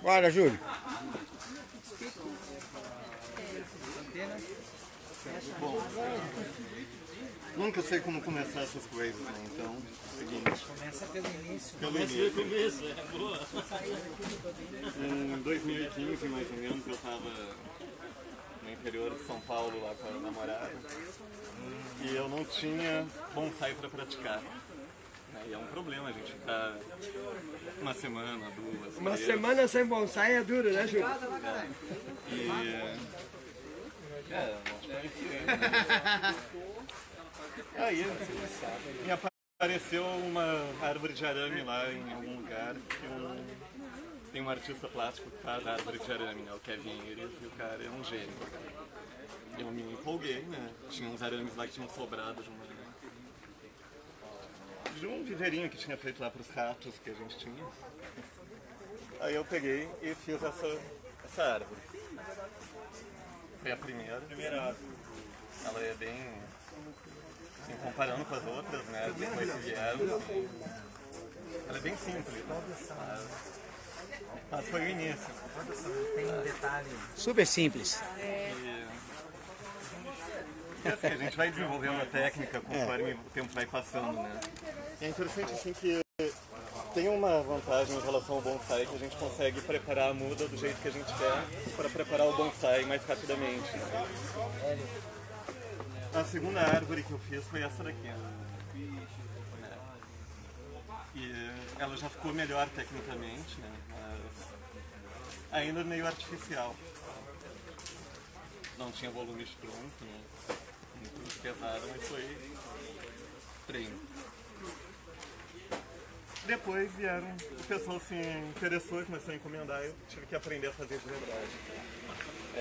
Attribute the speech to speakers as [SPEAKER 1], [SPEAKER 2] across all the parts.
[SPEAKER 1] Guarda, Júlio.
[SPEAKER 2] Bom, nunca sei como começar essas coisas, né? Então, seguinte.
[SPEAKER 3] Começa pelo início.
[SPEAKER 2] Pelo início. É boa. Em 2015, mais ou menos, eu estava no interior de São Paulo lá com a namorada e eu não tinha bonsai para praticar. E é um problema a gente ficar uma semana, duas.
[SPEAKER 4] Uma semana sem bonsai é duro, né, Júlio?
[SPEAKER 2] Não te conhecia. Aí me apareceu uma árvore de arame lá em algum lugar. Tem um artista plástico que faz árvore de arame, né, o Kevin Iris, e o cara é um gênio. Eu me empolguei, né? Tinha uns arames lá que tinham sobrado de um viveirinho que tinha feito lá para os ratos que a gente tinha. Aí eu peguei e fiz essa árvore. Foi a primeira árvore. Ela é bem, assim, comparando com as outras, né, depois que vieram, assim, ela é bem simples, mas foi o início.
[SPEAKER 3] Tem um detalhe.
[SPEAKER 1] Super simples.
[SPEAKER 2] E assim, a gente vai desenvolvendo a técnica conforme o tempo vai passando, né. E é interessante assim que tem uma vantagem em relação ao bonsai, que a gente consegue preparar a muda do jeito que a gente quer para preparar o bonsai mais rapidamente. A segunda árvore que eu fiz foi essa daqui. E ela já ficou melhor tecnicamente, né? Mas ainda meio artificial. Não tinha volume de tronco, né? Muito pesado, mas foi treino. Depois vieram, o pessoal se interessou e começou a encomendar, eu tive que aprender a fazer de verdade.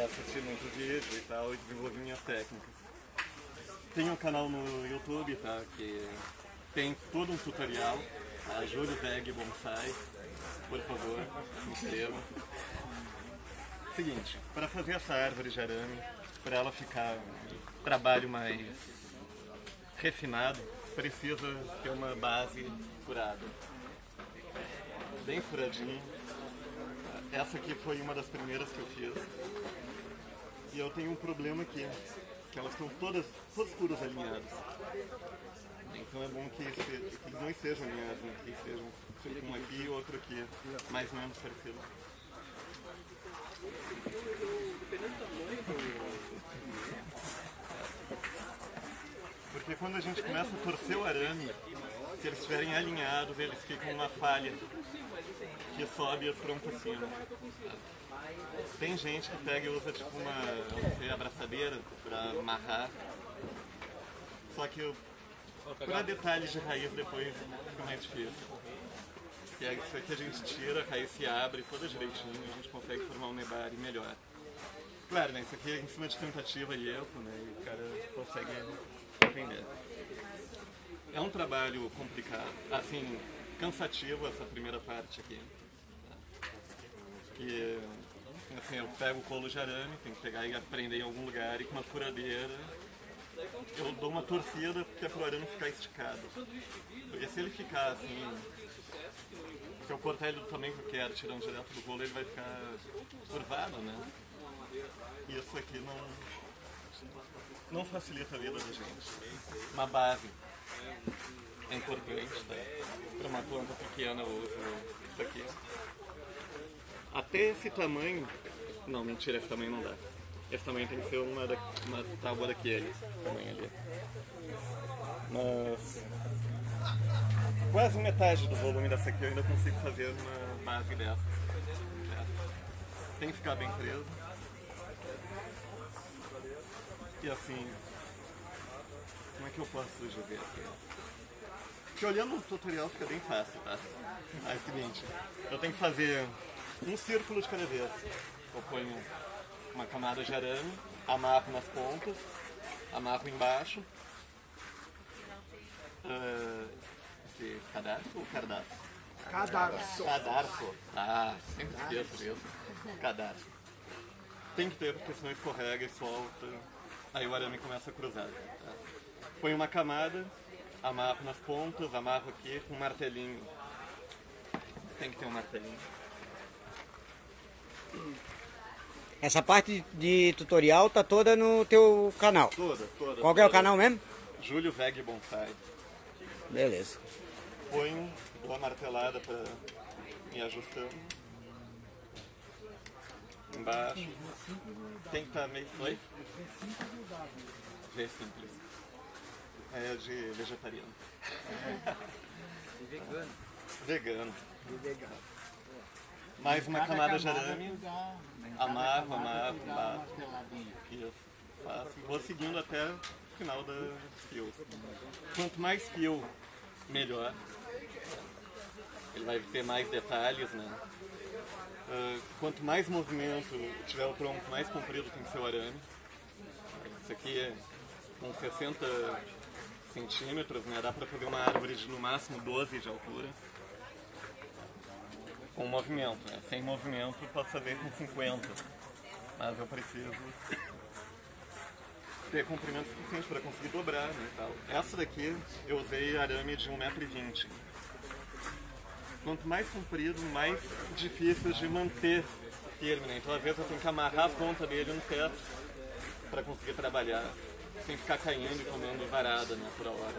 [SPEAKER 2] Assistir muito vídeo e tal, e desenvolvi minhas técnicas. Tem um canal no YouTube, tá, que tem todo um tutorial, a Júlio Veg Bonsai, por favor, se inscreva. Seguinte, para fazer essa árvore de arame, para ela ficar um trabalho mais refinado, precisa ter uma base furada. Bem furadinha. Essa aqui foi uma das primeiras que eu fiz. E eu tenho um problema aqui, que elas estão todas furas alinhadas. Então é bom que eles não estejam alinhados, né? Que estejam um aqui e outro aqui, mais ou menos parecido. Porque quando a gente começa a torcer o arame, se eles estiverem alinhados, eles ficam uma falha que sobe as troncos acima. Tem gente que pega e usa tipo uma abraçadeira para amarrar, só que para detalhes de raiz depois fica mais difícil. E é isso aqui a gente tira, a raiz se abre toda direitinho e a gente consegue formar um nebari melhor. Claro, né, isso aqui é em cima de tentativa e erro, né, e o cara consegue aprender. É um trabalho complicado, assim, cansativo essa primeira parte aqui. Que, assim, eu pego o colo de arame, tenho que pegar e prender em algum lugar e com uma furadeira eu dou uma torcida porque é para o arame ficar esticado. Porque se ele ficar assim, se eu cortar ele do tamanho que eu quero, tirando direto do colo, ele vai ficar curvado, né? E isso aqui não facilita a vida da gente. Uma base é importante, tá? Para uma planta pequena eu uso isso aqui. Até esse tamanho, não, mentira, esse tamanho não dá. Esse tamanho tem que ser uma tábua daquele, tamanho ali. Mas quase metade do volume dessa aqui eu ainda consigo fazer uma base dessa. Tem que ficar bem preso. E assim, como é que eu posso dizer aqui? Porque olhando o tutorial fica bem fácil, tá? Aí é o seguinte, eu tenho que fazer um círculo de cada vez. Eu ponho uma camada de arame, amarro nas pontas, amarro embaixo. Esse cadarço ou cardaço?
[SPEAKER 4] Cadarço.
[SPEAKER 2] Cadarço. Ah, sempre esqueço disso. Cadarço. Tem que ter, porque senão escorrega e solta. Aí o arame começa a cruzar. Tá? Põe uma camada, amarro nas pontas, amarro aqui com um martelinho. tem que ter um martelinho.
[SPEAKER 1] Essa parte de tutorial tá toda no teu canal.
[SPEAKER 2] Toda.
[SPEAKER 1] Qual que é o canal mesmo?
[SPEAKER 2] Júlio Veg Bonsai.
[SPEAKER 1] Beleza.
[SPEAKER 2] Põe uma martelada para ir ajustando. Embaixo. Tem que estar meio... Oi? Vê simples. É de vegetariano.
[SPEAKER 3] E vegano.
[SPEAKER 2] Vegano. Mais uma camada de arame. Amarro, bato. Isso. Faço. Vou seguindo até o final da fio. Quanto mais fio, melhor. Ele vai ter mais detalhes, né? Quanto mais movimento tiver o tronco, mais comprido tem que ser o arame. Isso aqui é com 60 centímetros, né? Dá para fazer uma árvore de no máximo 12 de altura. Com movimento, né? Sem movimento posso fazer com 50. Mas eu preciso ter comprimento suficiente para conseguir dobrar, né, e tal. Essa daqui eu usei arame de 1,20 m. Quanto mais comprido, mais difícil de manter firme, né? Então às vezes eu tenho que amarrar a ponta dele no teto para conseguir trabalhar, sem ficar caindo e comendo varada, né, por hora.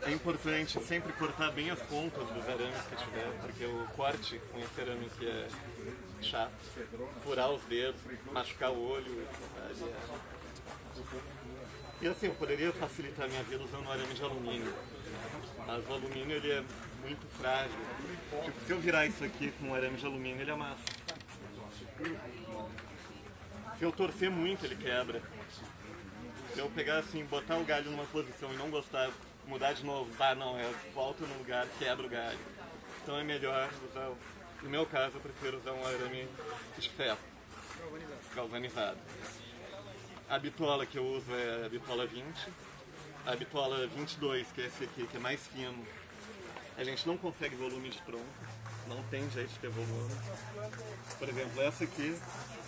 [SPEAKER 2] É importante sempre cortar bem as pontas dos arames que tiver, porque o corte com esse arame aqui é chato. Furar os dedos, machucar o olho, sabe? E assim, eu poderia facilitar a minha vida usando um arame de alumínio. Mas o alumínio ele é muito frágil. Tipo, se eu virar isso aqui com um arame de alumínio, ele amassa. Se eu torcer muito, ele quebra. Se eu pegar assim, botar o galho numa posição e não gostar, mudar de novo, não, volta no lugar, quebra o galho. Então é melhor usar, no meu caso, eu prefiro usar um arame de ferro, galvanizado. A bitola que eu uso é a bitola 20. A bitola 22, que é esse aqui, que é mais fino, a gente não consegue volume de tronco, não tem jeito de ter volume. Por exemplo, essa aqui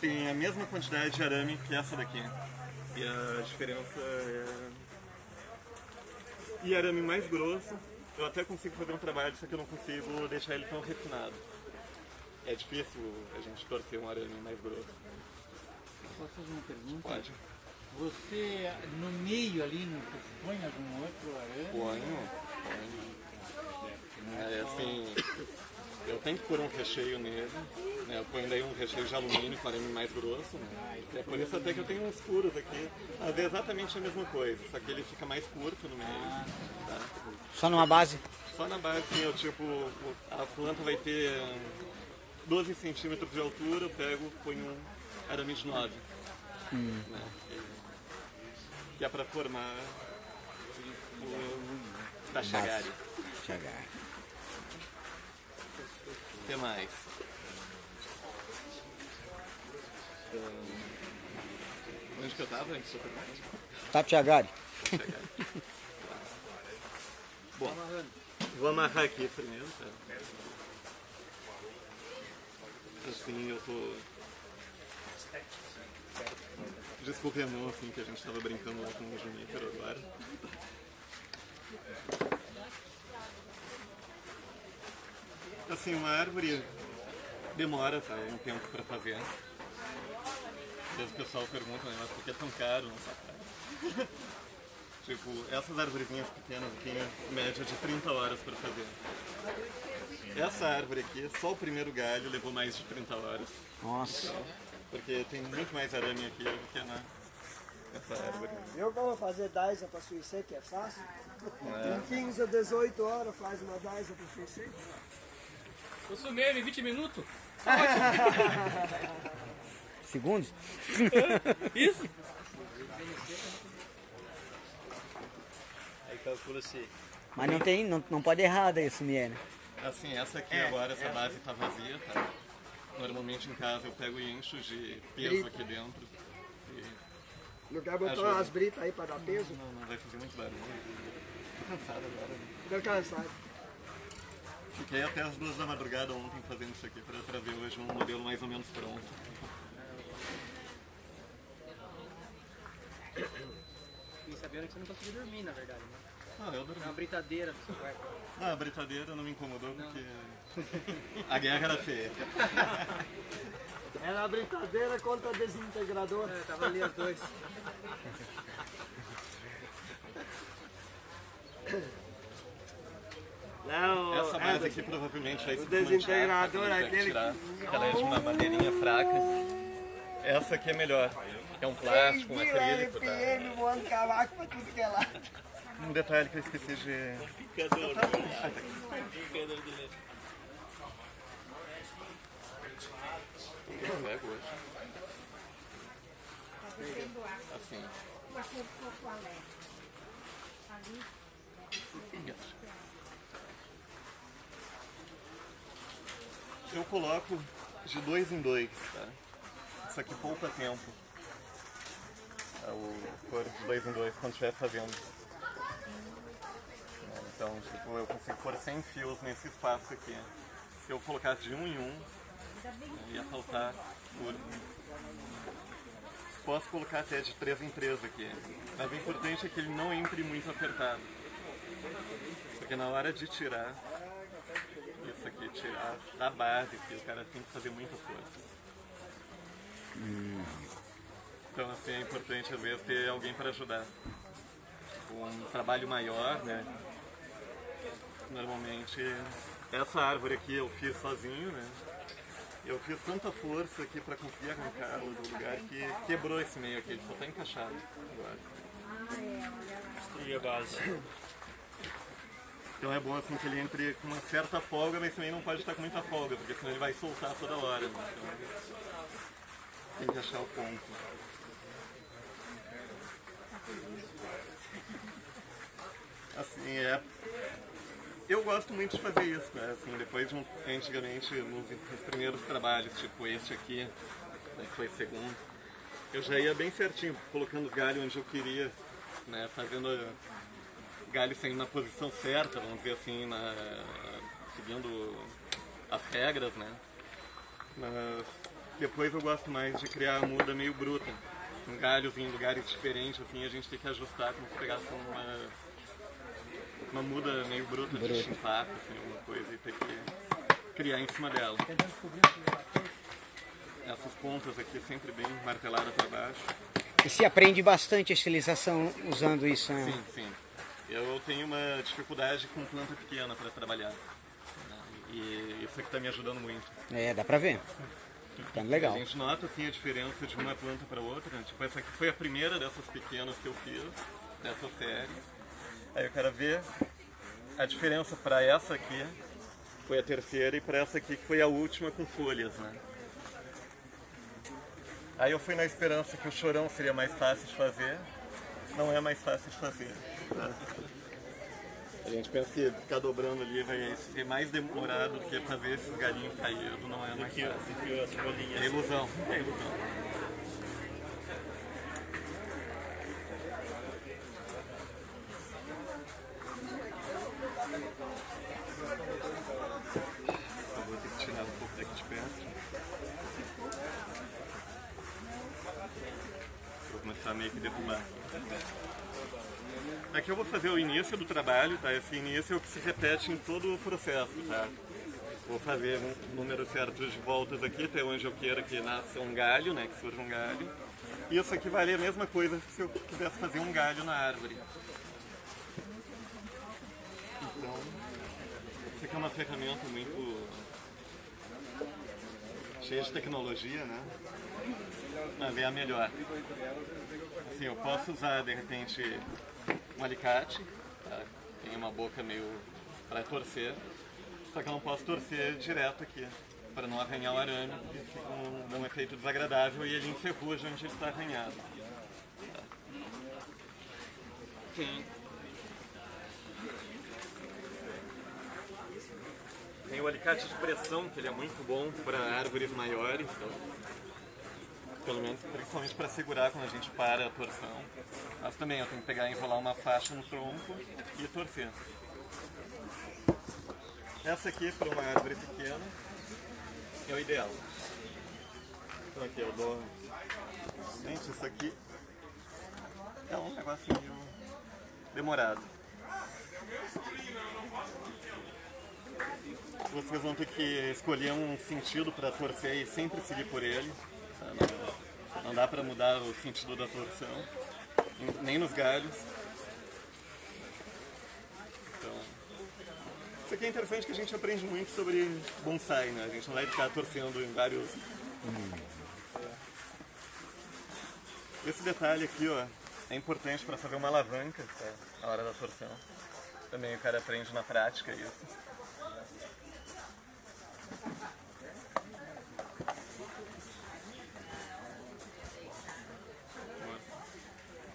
[SPEAKER 2] tem a mesma quantidade de arame que essa daqui. E a diferença é... E arame mais grosso, eu até consigo fazer um trabalho, só que eu não consigo deixar ele tão refinado. É difícil a gente torcer um arame mais grosso.
[SPEAKER 5] Posso fazer uma pergunta?
[SPEAKER 2] Pode.
[SPEAKER 5] Você, no meio ali, você põe algum outro arame?
[SPEAKER 2] Ponho. É assim, eu tenho que pôr um recheio nele, né? Eu ponho daí um recheio de alumínio com arame mais grosso, né? É por isso até que eu tenho uns furos aqui. Mas é exatamente a mesma coisa, só que ele fica mais curto no meio. Tá?
[SPEAKER 1] Só numa base?
[SPEAKER 2] Só na base, assim, eu tipo, a planta vai ter 12 centímetros de altura, eu pego, ponho um arame de 9. Né? Que é para formar o Tachagari. O que mais? Onde que eu tava antes da pergunta?
[SPEAKER 1] Tachagari.
[SPEAKER 2] Bom, vou amarrar aqui primeiro, tá? Assim eu tô... Desculpe a mão, assim, que a gente tava brincando lá com o Junífero agora. Assim, uma árvore demora, tá? Um tempo pra fazer. Às vezes o pessoal pergunta, né, mas por que é tão caro? Não sabe? Tipo, essas arvorezinhas pequenas aqui, média de 30 horas pra fazer. Essa árvore aqui, só o primeiro galho levou mais de 30 horas.
[SPEAKER 1] Nossa.
[SPEAKER 2] Porque tem muito mais arame aqui do que nessa árvore.
[SPEAKER 4] Eu como fazer daisa para suicide, que é fácil. Em 15 a 18 horas faz uma daisa para suicide.
[SPEAKER 6] Eu sumei em 20 minutos.
[SPEAKER 1] Segundos?
[SPEAKER 6] Isso?
[SPEAKER 3] Aí calcula-se.
[SPEAKER 1] Mas não tem, não pode errar daí, Sumier, né?
[SPEAKER 2] Assim, essa aqui agora, essa base tá vazia, tá? Normalmente em casa eu pego e encho de peso aqui dentro. E
[SPEAKER 4] Não quer botar
[SPEAKER 2] ajuda.
[SPEAKER 4] umas britas aí para dar peso?
[SPEAKER 2] não vai fazer muito barulho. Tô cansado agora.
[SPEAKER 4] Tô cansado.
[SPEAKER 2] Fiquei até as 2 da madrugada ontem fazendo isso aqui para trazer hoje um modelo mais ou menos pronto.
[SPEAKER 3] Fiquei sabendo que você não conseguiu dormir, na verdade, né?
[SPEAKER 2] Ah, eu dormi.
[SPEAKER 3] Uma britadeira no seu quarto.
[SPEAKER 2] Não, a britadeira não me incomodou porque a guerra era feia.
[SPEAKER 4] Era a brincadeira contra a desintegradora.
[SPEAKER 3] Tava ali as dois.
[SPEAKER 4] Não,
[SPEAKER 2] Essa base aqui provavelmente vai se
[SPEAKER 4] desintegrador
[SPEAKER 2] desmanchar,
[SPEAKER 4] aquele
[SPEAKER 2] tirar, porque ela é de uma madeirinha fraca. Essa aqui é melhor. É um plástico, um acrílico. Tá?
[SPEAKER 4] LPM voando cavaco pra tudo que é lá.
[SPEAKER 2] Um detalhe que eu esqueci de... Assim. Eu coloco de 2 em 2, tá? Isso aqui poupa tempo. É o cor de 2 em 2 quando estiver fazendo. Então, tipo, eu consigo pôr 100 fios nesse espaço aqui. Se eu colocasse de 1 em 1, ia faltar cor. Posso colocar até de 3 em 3 aqui. Mas o importante é que ele não entre muito apertado. Porque na hora de tirar, isso aqui, tirar da base aqui, o cara tem que fazer muita força. Então assim, é importante às vezes ter alguém para ajudar. Um trabalho maior, né? Normalmente, essa árvore aqui eu fiz sozinho, né? Eu fiz tanta força aqui para conseguir arrancá-la do lugar que quebrou esse meio aqui, ele só está encaixado agora.
[SPEAKER 6] Destruir a base.
[SPEAKER 2] Então é bom assim que ele entre com uma certa folga, mas também não pode estar com muita folga, porque senão ele vai soltar toda hora. Né? Então, tem que achar o ponto. Assim, eu gosto muito de fazer isso, né? Assim, depois de antigamente, nos primeiros trabalhos, tipo este aqui, né, que foi o segundo, eu já ia bem certinho, colocando galho onde eu queria, né? Fazendo galho saindo na posição certa, vamos dizer assim, seguindo as regras, né? Mas depois eu gosto mais de criar a muda meio bruta, com galhos em lugares diferentes, assim, a gente tem que ajustar como se pegasse uma muda meio bruta de chimpaco, assim, alguma coisa, e ter que criar em cima dela. Essas pontas aqui sempre bem marteladas para baixo.
[SPEAKER 1] E se aprende bastante a estilização usando isso, né?
[SPEAKER 2] Sim, sim. Eu tenho uma dificuldade com planta pequena para trabalhar. E isso aqui está me ajudando muito.
[SPEAKER 1] É, dá pra ver. Ficando legal.
[SPEAKER 2] A gente nota assim, a diferença de uma planta para outra. Né? Tipo, essa aqui foi a primeira dessas pequenas que eu fiz, dessa série. Aí eu quero ver a diferença para essa aqui, foi a terceira, e para essa aqui que foi a última com folhas, né? Aí eu fui na esperança que o chorão seria mais fácil de fazer, não é mais fácil de fazer. Tá? A gente pensa que ficar dobrando ali vai ser mais demorado do que fazer esses galinhos caídos, não é mais fácil. É ilusão, é ilusão. Eu vou ter que tirar um pouco daqui de perto. Vou começar meio que derrubar. Aqui eu vou fazer o início do trabalho, tá? Esse início é o que se repete em todo o processo, tá? Vou fazer um número certo de voltas aqui, até onde eu queira que nasça um galho, né? Que surja um galho. E isso aqui vale a mesma coisa se eu quisesse fazer um galho na árvore. Então, isso aqui é uma ferramenta muito cheia de tecnologia, né? Mas é a melhor. Assim, eu posso usar, de repente, um alicate, tá? Tem uma boca meio para torcer, só que eu não posso torcer direto aqui, para não arranhar o arame, porque fica um efeito desagradável e ele enferruja onde ele está arranhado. Tá? Tem o alicate de pressão, que ele é muito bom para árvores maiores, então, pelo menos principalmente para segurar quando a gente para a torção. Mas também eu tenho que pegar e enrolar uma faixa no tronco e torcer. Essa aqui para uma árvore pequena é o ideal. Então aqui eu dou... Gente, isso aqui é um negócio meio demorado. Vocês vão ter que escolher um sentido para torcer e sempre seguir por ele. Não dá para mudar o sentido da torção, nem nos galhos. Então, isso aqui é interessante que a gente aprende muito sobre bonsai, né? A gente não vai ficar torcendo em vários... Esse detalhe aqui, ó, é importante para fazer uma alavanca, tá? Na hora da torção. Também o cara aprende na prática isso.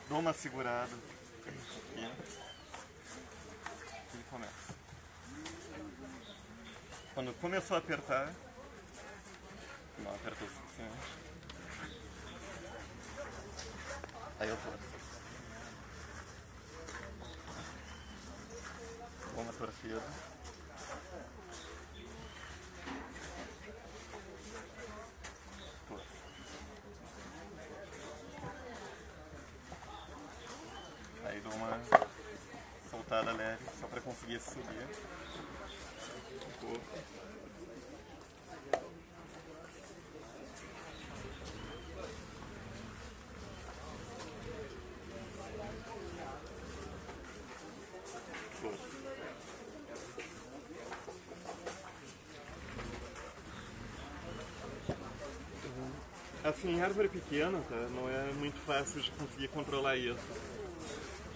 [SPEAKER 2] Dou uma segurada aqui e começa. Quando começou a apertar, não apertou o suficiente, aí eu torço. Dou uma torcida. Torço. Aí dou uma soltada leve, só para conseguir subir um pouco. Assim, em árvore pequena, tá? Não é muito fácil de conseguir controlar isso.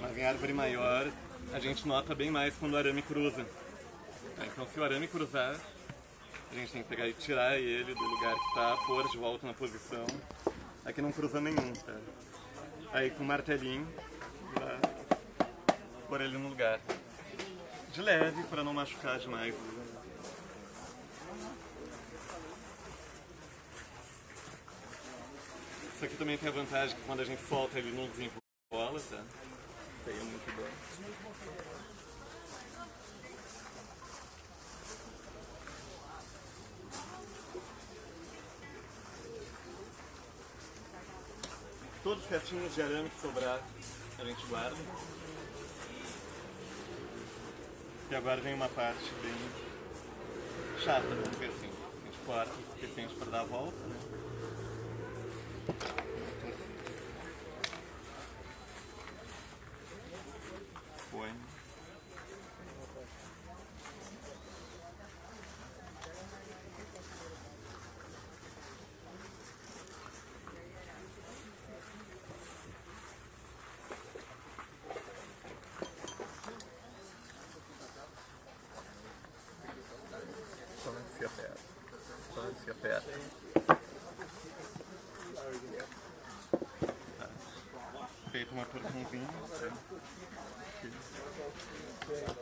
[SPEAKER 2] Mas em árvore maior, a gente nota bem mais quando o arame cruza. Tá? Então, se o arame cruzar, a gente tem que pegar e tirar ele do lugar que está, pôr de volta na posição. Aqui não cruza nenhum, tá? Aí com o martelinho, vai pôr ele no lugar. De leve, para não machucar demais. Isso aqui também tem a vantagem que quando a gente solta ele não desenrola, tá? Isso aí é muito bom. Todos os restinhos de arame que sobrar, a gente guarda. E agora vem uma parte bem chata, vamos ver assim. A gente corta o suficiente para dar a volta, né? Põe. Só se aperta. Só se aperta. Feito uma torçãozinha,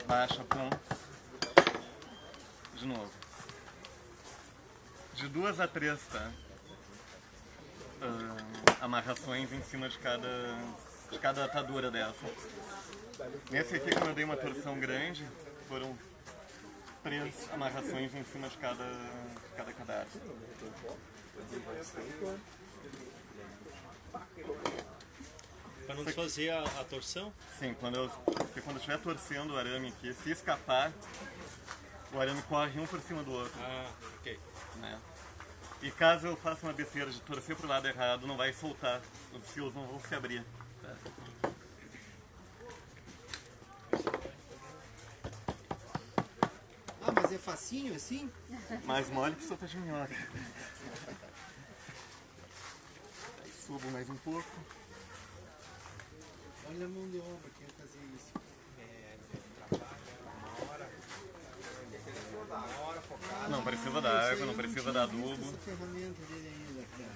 [SPEAKER 2] baixa a ponta, de novo, de 2 a 3, tá? Amarrações em cima de cada atadura dessa. Nesse aqui, quando eu dei uma torção grande, foram 3 amarrações em cima de cada cadarço.
[SPEAKER 6] Para não desfazer a torção?
[SPEAKER 2] Sim, quando eu estiver torcendo o arame aqui, se escapar, o arame corre um por cima do outro.
[SPEAKER 6] Ah, ok.
[SPEAKER 2] Né? E caso eu faça uma besteira de torcer para o lado errado, não vai soltar, os fios não vão se abrir. Tá?
[SPEAKER 5] Ah, mas é facinho assim?
[SPEAKER 2] Mais mole que sopa de minhoca. Aí subo mais um pouco.
[SPEAKER 5] Olha a mão de obra que ia fazer isso.
[SPEAKER 2] Não precisa da água, não precisa da adubo.
[SPEAKER 5] Essa ferramenta dele ainda, cara.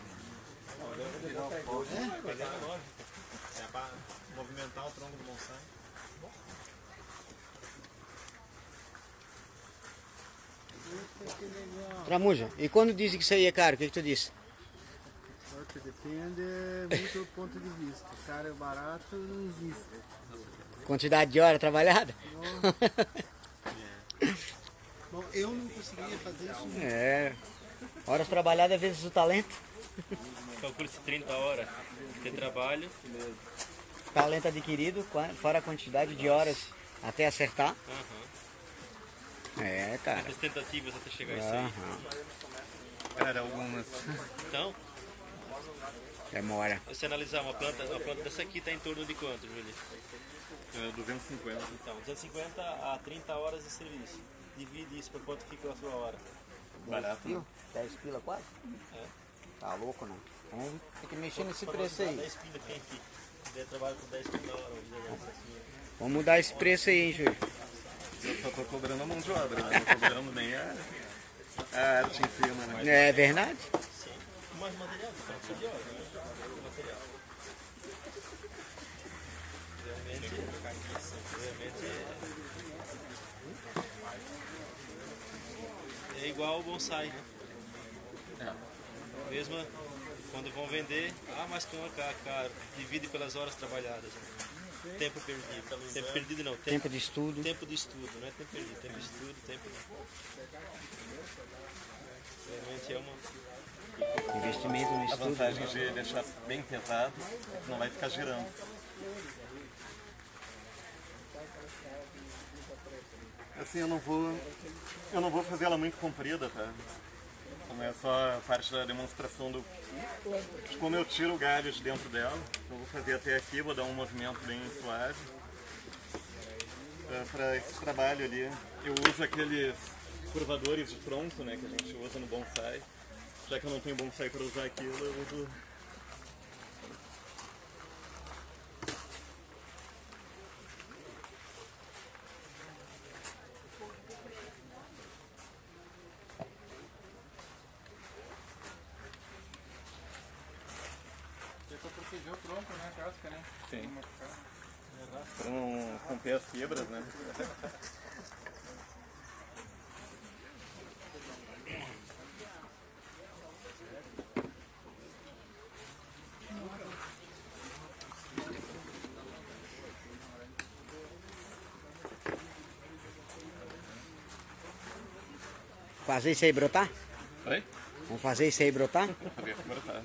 [SPEAKER 6] É para movimentar o tronco do bonsai.
[SPEAKER 5] Puta, que legal.
[SPEAKER 1] Tramuja, e quando dizem que isso aí é caro, o que tu disse?
[SPEAKER 5] Só que depende muito do ponto de vista. Caro e barato não existe.
[SPEAKER 1] Quantidade de hora trabalhada?
[SPEAKER 5] Bom, eu não conseguiria fazer isso nunca.
[SPEAKER 1] É. Horas trabalhadas vezes o talento.
[SPEAKER 6] Calcula-se 30 horas de trabalho.
[SPEAKER 1] Talento adquirido, fora a quantidade de horas Até acertar?
[SPEAKER 7] Aham.
[SPEAKER 1] É, cara.
[SPEAKER 7] As tentativas até chegar a isso aí.
[SPEAKER 1] Aham.
[SPEAKER 2] Cara, algumas.
[SPEAKER 7] Então,
[SPEAKER 1] Demora.
[SPEAKER 7] se você analisar uma planta dessa aqui tá em torno de quanto, Júlio?
[SPEAKER 2] 250.
[SPEAKER 7] Então, 250 a 30 horas de serviço. Divide isso por quanto fica a sua hora.
[SPEAKER 2] Barato.
[SPEAKER 1] Viu? 10 pila quase?
[SPEAKER 7] É.
[SPEAKER 1] Tá louco, não? Vamos ter que mexer nesse preço aí.
[SPEAKER 7] 10 pila tem aqui. Daí trabalho com 10 pila a hora.
[SPEAKER 1] Vamos mudar esse preço aí, hein, Júlio?
[SPEAKER 2] Eu só tô cobrando a mão de obra, né? Não tô cobrando nem a arte em cima, né?
[SPEAKER 1] É verdade?
[SPEAKER 7] Sim. Mais material, então precisa de hora, né? Material. Realmente é igual o bonsai, né? Mesmo quando vão vender, mas que é caro, divide pelas horas trabalhadas. Né? Tempo perdido. Tempo perdido não,
[SPEAKER 1] Tempo de estudo.
[SPEAKER 7] tempo de estudo, não é tempo perdido, tempo de estudo, tempo. Realmente é uma.
[SPEAKER 1] Investimento no
[SPEAKER 2] A
[SPEAKER 1] estudo.
[SPEAKER 2] vantagem de deixar bem pesado, não vai ficar girando. Assim, eu não vou fazer ela muito comprida, tá? Como é só a parte da demonstração de como eu tiro o galho de dentro dela. Eu vou fazer até aqui, vou dar um movimento bem suave. Para esse trabalho ali, eu uso aqueles curvadores de tronco, né, que a gente usa no bonsai. Já que eu não tenho bonsai para usar aquilo, eu uso.
[SPEAKER 5] Pra proteger o tronco, né? A casca, né?
[SPEAKER 2] Sim. Para não romper as fibras, né?
[SPEAKER 1] Fazer isso aí brotar?
[SPEAKER 2] Oi?
[SPEAKER 1] Vamos fazer isso aí brotar?
[SPEAKER 2] Vou ver como tá.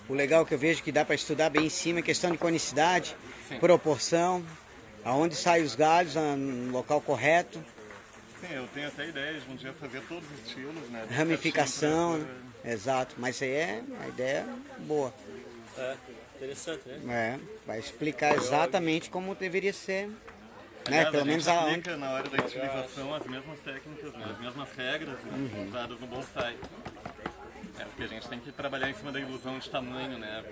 [SPEAKER 1] O legal que eu vejo que dá para estudar bem em cima é questão de conicidade,
[SPEAKER 2] Sim.
[SPEAKER 1] proporção, aonde saem os galhos, no local correto,
[SPEAKER 2] Sim, eu tenho até ideia de um dia fazer todos os estilos, né?
[SPEAKER 1] ramificação,
[SPEAKER 2] Certinho
[SPEAKER 1] exato. Mas isso aí é a ideia boa.
[SPEAKER 7] É, interessante, né?
[SPEAKER 1] Vai explicar exatamente como deveria ser, né?
[SPEAKER 2] Aliás,
[SPEAKER 1] Pelo
[SPEAKER 2] a
[SPEAKER 1] menos
[SPEAKER 2] gente
[SPEAKER 1] aonde.
[SPEAKER 2] aplica na hora da utilização as mesmas técnicas, né? As mesmas regras, né? Usadas no bonsai. Porque a gente tem que trabalhar em cima da ilusão de tamanho, né?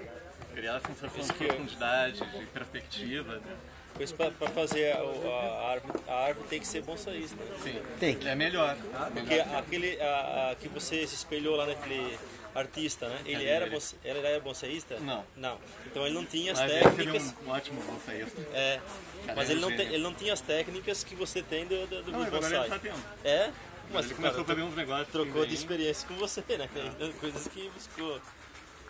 [SPEAKER 2] Criar a sensação de profundidade, de perspectiva. Né?
[SPEAKER 7] Pois para fazer a árvore tem que ser bonsaísta, né?
[SPEAKER 2] Sim,
[SPEAKER 1] Tem que.
[SPEAKER 2] é melhor.
[SPEAKER 7] Porque aquele que você se espelhou lá naquele artista, né? Ele era bonsaísta?
[SPEAKER 2] Não.
[SPEAKER 7] Não. Então ele não tinha as
[SPEAKER 2] Mas ele seria
[SPEAKER 7] técnicas.
[SPEAKER 2] um ótimo bonsaísta.
[SPEAKER 7] É.
[SPEAKER 2] Cara,
[SPEAKER 7] Mas
[SPEAKER 2] é
[SPEAKER 7] ele
[SPEAKER 2] um gênio.
[SPEAKER 7] não tinha as técnicas que você tem do
[SPEAKER 2] Não, mas agora
[SPEAKER 7] bonsai.
[SPEAKER 2] ele tá tendo.
[SPEAKER 7] É? Mas
[SPEAKER 2] Ele começou a fazer uns negócios.
[SPEAKER 7] trocou
[SPEAKER 2] assim,
[SPEAKER 7] de experiência com você, né? Coisas que buscou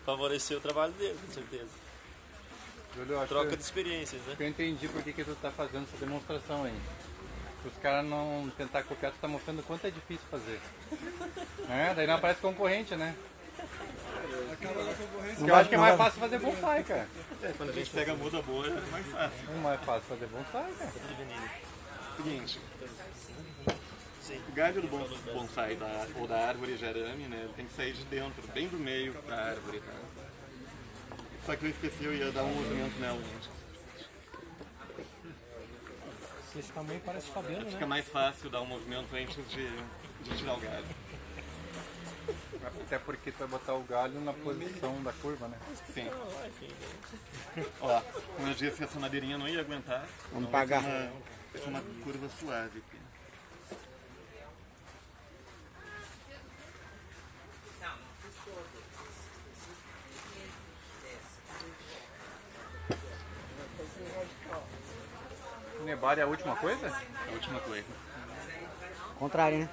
[SPEAKER 7] favorecer o trabalho dele, com certeza.
[SPEAKER 5] Júlio, eu acho
[SPEAKER 7] Troca de experiências, né?
[SPEAKER 5] que eu entendi por que tu tá fazendo essa demonstração aí. Os caras não tentar copiar, tu tá mostrando o quanto é difícil fazer. Daí não aparece concorrente, né? Eu acho que é mais fácil fazer bonsai, cara.
[SPEAKER 2] Quando a gente pega a muda boa, é mais fácil.
[SPEAKER 5] É mais fácil fazer bonsai, cara.
[SPEAKER 2] Seguinte, o galho do bonsai ou da árvore de arame, né, ele tem que sair de dentro, bem do meio da árvore, tá? Só que eu esqueci, eu ia dar um movimento nela, gente.
[SPEAKER 3] Esse tamanho parece cabelo,
[SPEAKER 2] Fica
[SPEAKER 3] né?
[SPEAKER 2] mais fácil dar um movimento antes de tirar o galho.
[SPEAKER 5] Até porque tu vai botar o galho na posição da curva, né?
[SPEAKER 2] Sim. Ó, como eu disse, essa madeirinha não ia aguentar.
[SPEAKER 1] Vamos
[SPEAKER 2] então vai ser
[SPEAKER 1] pagar.
[SPEAKER 2] vai ser uma curva suave aqui.
[SPEAKER 5] Nebar é a última coisa?
[SPEAKER 2] A última coisa.
[SPEAKER 1] Contrário, né?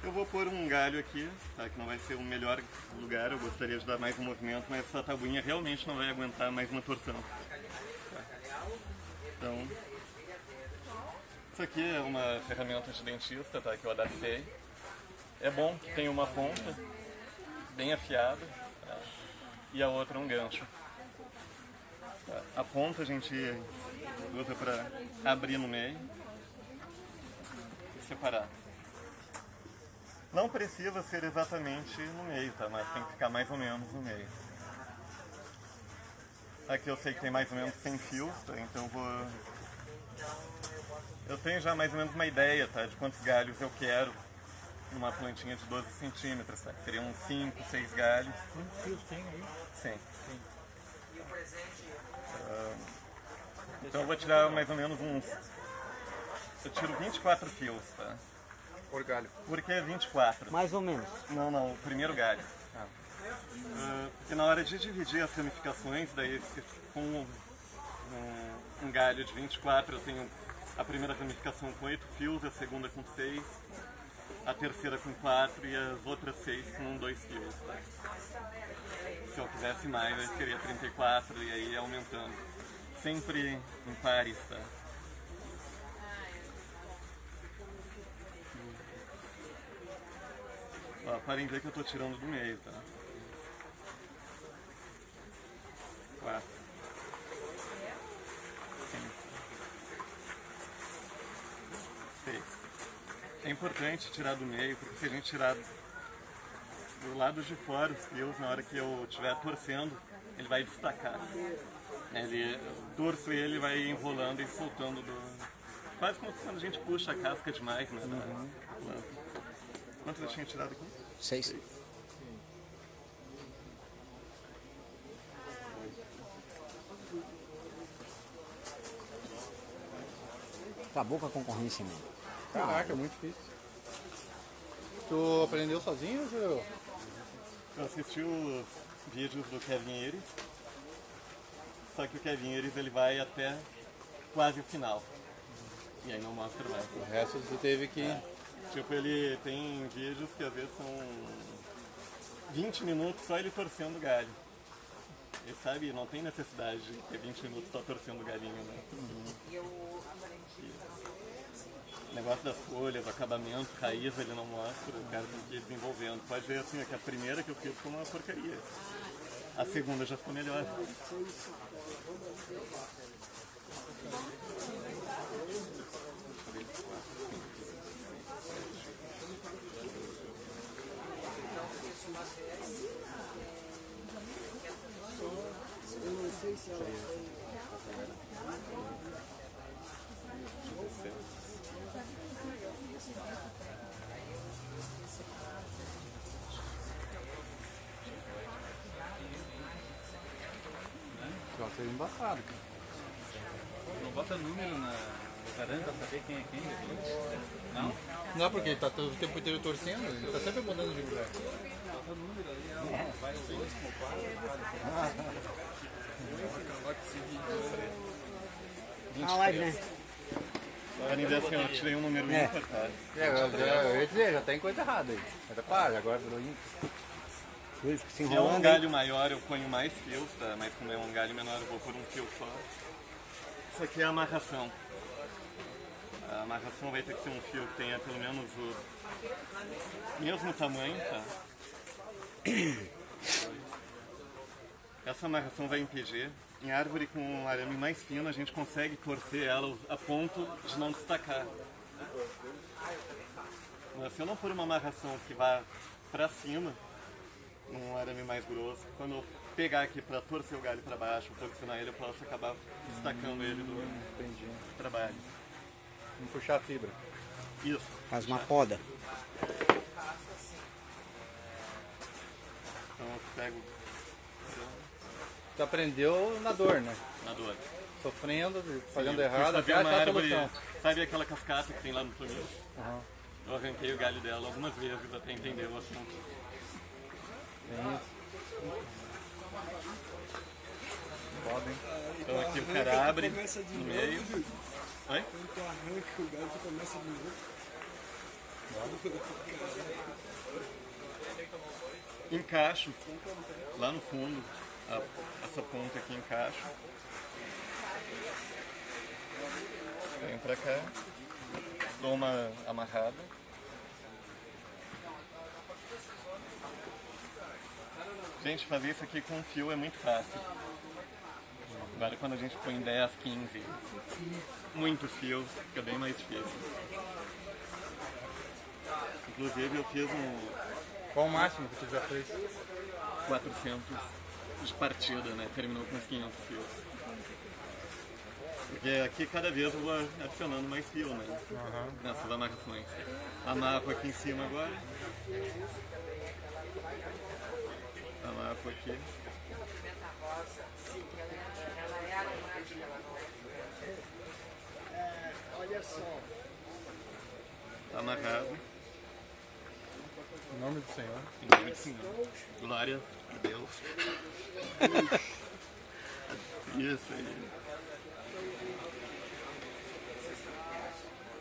[SPEAKER 2] Eu vou pôr um galho aqui, tá? Que não vai ser o melhor lugar, eu gostaria de dar mais um movimento, mas essa tabuinha realmente não vai aguentar mais uma torção. Tá? Então, Isso aqui é uma ferramenta de dentista, tá, que eu adaptei. É bom que tem uma ponta bem afiada, tá, e a outra um gancho. Tá, a ponta a gente usa para abrir no meio e separar. Não precisa ser exatamente no meio, tá, mas tem que ficar mais ou menos no meio. Aqui eu sei que tem mais ou menos 100 fios, tá, então eu tenho já mais ou menos uma ideia, tá, de quantos galhos eu quero numa plantinha de 12 centímetros, tá? Seriam uns 5, 6 galhos.
[SPEAKER 3] Quantos fios tem aí?
[SPEAKER 2] Sim. Então eu vou tirar mais ou menos uns... Eu tiro 24 fios, tá?
[SPEAKER 5] Por galho.
[SPEAKER 2] Por que 24?
[SPEAKER 1] Mais ou menos.
[SPEAKER 2] Não, o primeiro galho. Porque na hora de dividir as ramificações, daí com um galho de 24 eu tenho a primeira ramificação com 8 fios, a segunda com 6, a terceira com 4 e as outras 6 com 2 fios. Tá? Se eu quisesse mais, aí seria 34 e aí ia aumentando. Sempre em pares, tá? Ó, parem de ver que eu estou tirando do meio, tá? 4, 5, 6. É importante tirar do meio, porque se a gente tirar do lado de fora os fios, na hora que eu estiver torcendo, ele vai destacar. Torço ele vai enrolando e soltando do... Quase como quando a gente puxa a casca demais, né? Da planta. Quantos eu tinha tirado aqui?
[SPEAKER 1] 6. Acabou com a concorrência, mano.
[SPEAKER 5] Caraca, é muito difícil. Tu aprendeu sozinho, Gil?
[SPEAKER 2] Eu assisti os vídeos do Kevin Ayres, só que o Kevin Ayres ele vai até quase o final. E aí não mostra mais.
[SPEAKER 5] O resto você teve que...
[SPEAKER 2] Tipo, ele tem vídeos que às vezes são 20 minutos só ele torcendo o galho. Ele sabe, não tem necessidade de ter 20 minutos só torcendo o galinho, né? O negócio das folhas, o acabamento, raiz, ele não mostra, o cara tem que ir desenvolvendo. Pode ver assim, que a primeira que eu fiz foi uma porcaria. A segunda já ficou melhor.
[SPEAKER 4] Eu não sei se ela tem.
[SPEAKER 5] Só ser embaçado.
[SPEAKER 7] Não bota número na varanda pra saber quem é quem, não?
[SPEAKER 5] Não, porque ele tá todo o tempo inteiro torcendo, ele tá sempre mudando de lugar.
[SPEAKER 7] Bota número ali, não. Vai 2 com 4,
[SPEAKER 1] A live, né?
[SPEAKER 2] Querem ver assim, eu tirei um número ímpar, tá?
[SPEAKER 5] Eu ia dizer, já tem coisa errada aí. Mas para, agora virou ímpar.
[SPEAKER 1] Ele fica se
[SPEAKER 2] Se é um
[SPEAKER 1] enrolando.
[SPEAKER 2] galho maior eu ponho mais fios, tá? Mas como é um galho menor eu vou pôr um fio só. Isso aqui é a amarração. A amarração vai ter que ser um fio que tenha pelo menos o mesmo tamanho, tá? Essa amarração vai impedir. Em árvore com um arame mais fino a gente consegue torcer ela a ponto de não destacar. Mas se eu não for uma amarração que vá para cima, num arame mais grosso, quando eu pegar aqui para torcer o galho para baixo, posicionar ele, eu posso acabar destacando ele do trabalho.
[SPEAKER 5] Vamos puxar a fibra.
[SPEAKER 2] Isso.
[SPEAKER 1] Faz uma poda.
[SPEAKER 2] Então eu pego
[SPEAKER 5] Tu aprendeu na dor, né?
[SPEAKER 2] na dor.
[SPEAKER 5] Sofrendo, fazendo
[SPEAKER 2] Eu
[SPEAKER 5] errado,
[SPEAKER 2] fui
[SPEAKER 5] até
[SPEAKER 2] fazer uma
[SPEAKER 5] achar a
[SPEAKER 2] árvore,
[SPEAKER 5] solução.
[SPEAKER 2] sabe aquela cascata que tem lá no túnel?
[SPEAKER 5] Aham.
[SPEAKER 2] Eu arranquei o galho dela algumas vezes até entender o assunto.
[SPEAKER 5] Tem isso. Podem.
[SPEAKER 2] Então aqui o cara abre no meio. Oi?
[SPEAKER 4] Quando tu arranca o galho, tu começa de novo.
[SPEAKER 2] Encaixo lá no fundo, essa ponta aqui encaixo. Venho pra cá dou uma amarrada. Gente, fazer isso aqui com fio é muito fácil. Agora quando a gente põe 10, 15, muitos fios, fica bem mais difícil. Inclusive eu fiz
[SPEAKER 5] Qual o máximo que você já fez?
[SPEAKER 2] 400 de partida, né? Terminou com uns 500 fios. Porque aqui cada vez eu vou adicionando mais fio, né? Nessas amarrações. Amarro aqui em cima agora. Amarro aqui.
[SPEAKER 4] Olha só.
[SPEAKER 2] Amarrado.
[SPEAKER 5] Em nome do Senhor.
[SPEAKER 2] Em nome do Senhor. Glória a Deus. Isso aí.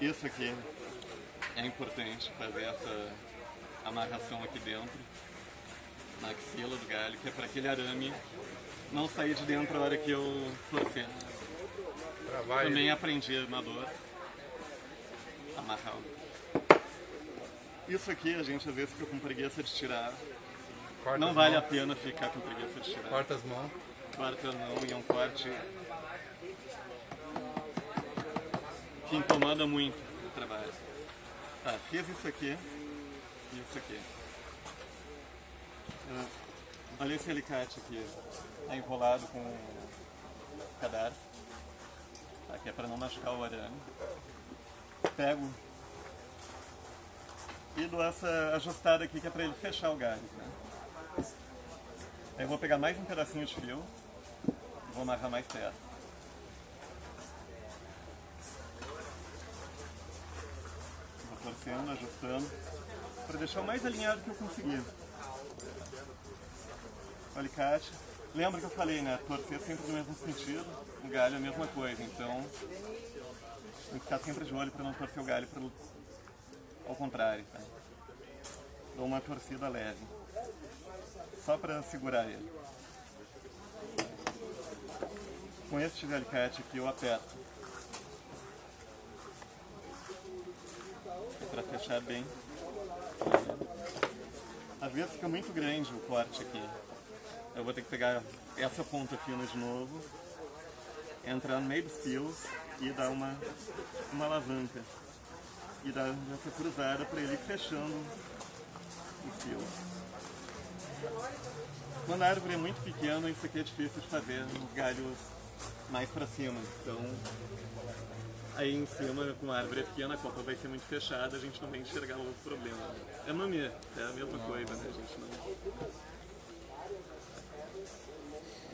[SPEAKER 2] Isso aqui é importante fazer essa amarração aqui dentro, na axila do galho, que é para aquele arame não sair de dentro a hora que eu torcer. Também aprendi na dor. Amarrar. Isso aqui a gente às vezes fica com preguiça de tirar. Não vale a pena ficar com preguiça de tirar.
[SPEAKER 5] Corta as mãos.
[SPEAKER 2] Corta a mão e é um corte que incomoda muito o trabalho. Tá, fiz isso aqui e isso aqui. Olha esse alicate aqui, é enrolado com cadarço, tá, que é para não machucar o arame. Pego e dou essa ajustada aqui que é para ele fechar o galho, né? Aí eu vou pegar mais um pedacinho de fio e vou amarrar mais perto. Vou torcendo, ajustando, para deixar o mais alinhado que eu conseguir. O alicate. Lembra que eu falei, né? Torcer sempre no mesmo sentido, o galho é a mesma coisa, então tem que ficar sempre de olho para não torcer o galho ao contrário. Tá? Dou uma torcida leve, só para segurar ele. Com este alicate aqui eu aperto, para fechar bem. Às vezes fica muito grande o corte aqui. Eu vou ter que pegar essa ponta fina de novo, entrar no meio dos fios e dar uma alavanca. E dar essa cruzada para ele ir fechando o fio. Quando a árvore é muito pequena, isso aqui é difícil de fazer nos galhos mais para cima. Então, aí em cima, com a árvore pequena, a copa vai ser muito fechada, a gente não vai enxergar o problema. É mamê, é a mesma coisa, né? A gente não...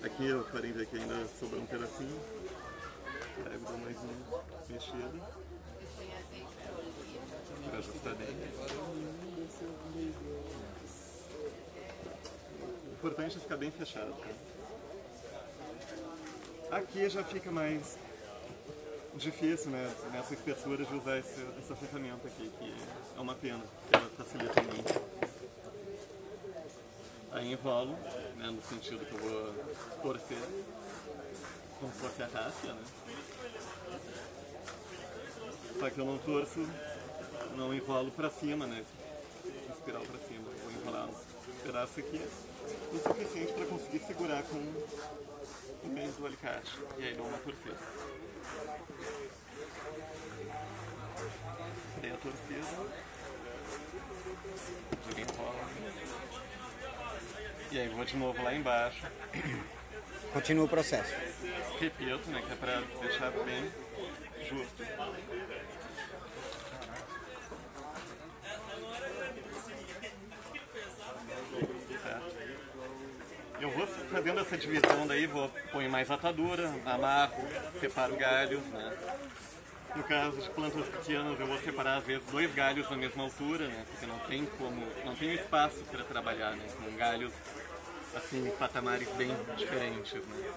[SPEAKER 2] Aqui eu parei ver que ainda sobrou um pedacinho. Pego, dou mais uma mexida para ajustar bem. O importante é ficar bem fechado. Tá? Aqui já fica mais difícil, né, nessa espessura de usar essa ferramenta aqui, que é uma pena, porque ela facilita muito. Aí enrolo, né, no sentido que eu vou torcer, como se fosse a ráfia, né? Só que eu não torço, não enrolo pra cima, né? Espiral pra cima. Vou enrolar um pedaço aqui, o suficiente para conseguir segurar com o meio do alicate. E aí dou uma torcida. Dei a torcida, enrolo. E aí vou de novo lá embaixo.
[SPEAKER 1] Continua o processo.
[SPEAKER 2] Repito, né, que é para deixar bem justo. Certo. Eu vou fazendo essa divisão daí, ponho mais atadura, amarro, separo galhos, né. No caso de plantas pequenas, eu vou separar às vezes 2 galhos na mesma altura, né, porque não tem espaço para trabalhar, né, com galhos assim, patamares bem diferentes, né.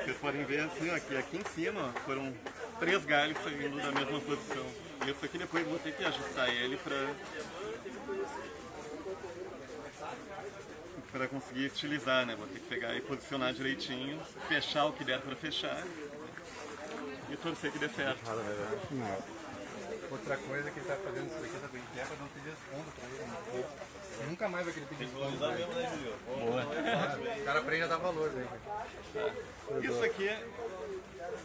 [SPEAKER 2] Vocês podem ver assim, ó, que aqui em cima ó, foram 3 galhos saindo da mesma posição. Isso aqui depois eu vou ter que ajustar ele para conseguir estilizar, né, vou ter que pegar e posicionar direitinho, fechar o que der para fechar. E torcer que dê certo.
[SPEAKER 5] Outra coisa que ele tá fazendo isso daqui também, que é pra não pedir desconto pra ele. Né? Nunca mais vai querer pedir desconto. Pra ele. O cara aprende a dar valor, né?
[SPEAKER 2] Isso aqui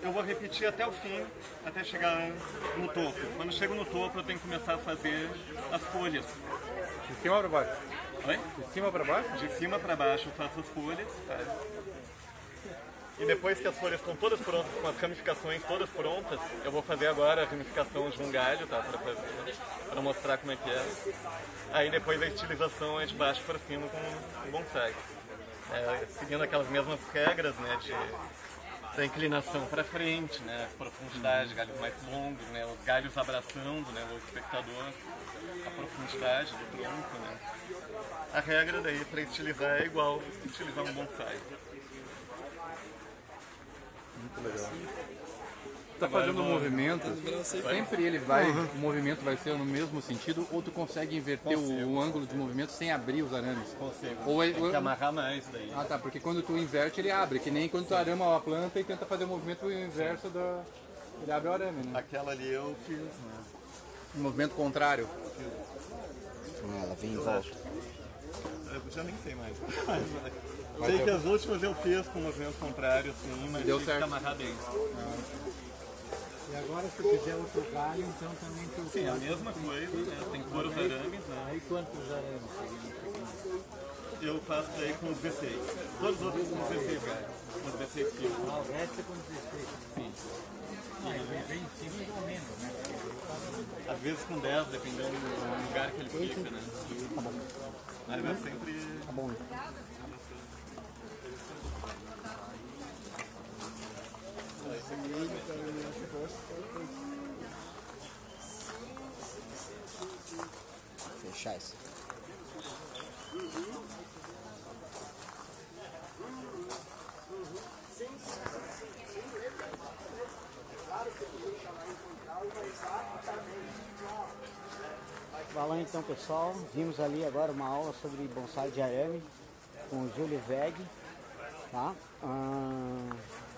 [SPEAKER 2] eu vou repetir até o fim, até chegar no topo. Quando chego no topo eu tenho que começar a fazer as folhas.
[SPEAKER 5] De cima pra baixo?
[SPEAKER 2] Oi?
[SPEAKER 5] De cima pra baixo?
[SPEAKER 2] De cima para baixo eu faço as folhas, tá? E depois que as folhas estão todas prontas, com as ramificações todas prontas, eu vou fazer agora a ramificação de um galho, tá? Para mostrar como é que é. Aí depois a estilização é de baixo para cima com o bonsai. Seguindo aquelas mesmas regras, né? Da inclinação para frente, né? Profundidade, galhos mais longos, né? Os galhos abraçando, né? O espectador, a profundidade do tronco, né? A regra daí para estilizar é igual estilizar um bonsai.
[SPEAKER 5] Muito legal. Tá fazendo um movimento, sempre ele vai, o movimento vai ser no mesmo sentido, ou tu consegue inverter o ângulo de movimento sem abrir os arames?
[SPEAKER 2] Consigo.
[SPEAKER 5] Ou
[SPEAKER 2] Tem que amarrar mais daí.
[SPEAKER 5] Ah tá, porque quando tu inverte ele abre, que nem quando tu arama a planta e tenta fazer o movimento inverso da... Ele abre o arame, né?
[SPEAKER 2] Aquela ali eu fiz, né?
[SPEAKER 5] O movimento contrário.
[SPEAKER 1] Ela vem em volta.
[SPEAKER 2] Eu já nem sei mais. Sei que as últimas eu fiz com movimento contrário, assim, mas
[SPEAKER 5] deu
[SPEAKER 2] tem
[SPEAKER 5] certo.
[SPEAKER 2] que amarrar bem.
[SPEAKER 3] E agora se tu fizer outro galho, então também tu...
[SPEAKER 2] Sim, a mesma coisa, né? Tem que pôr os arames, né?
[SPEAKER 3] Aí quantos arames?
[SPEAKER 2] Eu faço aí com os 16. Todos os outros com 16 galhos. Com os 16 quilos.
[SPEAKER 3] Ah, o resto é com 16.
[SPEAKER 2] Sim.
[SPEAKER 3] Ah, ele vem em cima ou menos, né?
[SPEAKER 2] Às vezes com 10, dependendo do lugar que ele fica, né?
[SPEAKER 1] Tá bom.
[SPEAKER 2] Mas é sempre...
[SPEAKER 1] Tá bom. Fechar isso. Vai lá então, pessoal, vimos ali agora uma aula sobre bonsai de arame com o Júlio Weg, tá?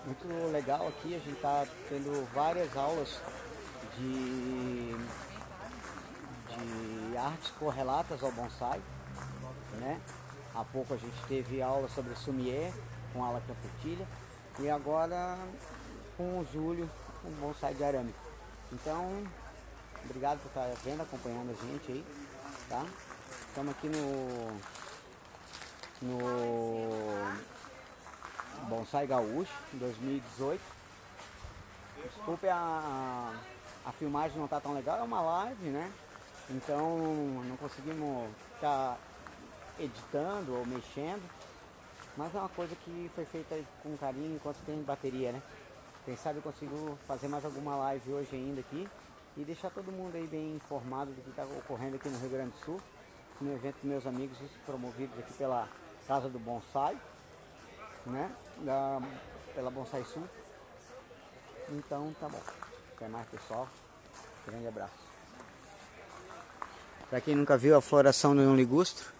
[SPEAKER 1] Muito legal aqui, a gente está tendo várias aulas de artes correlatas ao bonsai, né? Há pouco a gente teve aula sobre sumier com Ala Campetilha e agora com o Júlio com bonsai de arame. Então, obrigado por estar vendo, acompanhando a gente aí, tá? Estamos aqui no Bonsai Gaúcho 2018. Desculpe a filmagem não tá tão legal, é uma live, né? Então não conseguimos ficar editando ou mexendo, mas é uma coisa que foi feita com carinho enquanto tem bateria, né? Quem sabe eu consigo fazer mais alguma live hoje ainda aqui e deixar todo mundo aí bem informado do que está ocorrendo aqui no Rio Grande do Sul, no evento dos meus amigos promovidos aqui pela Casa do Bonsai, né? Pela Bonsai Sul. Então tá bom. Até mais, pessoal. Grande abraço. Para quem nunca viu a floração do ligustro,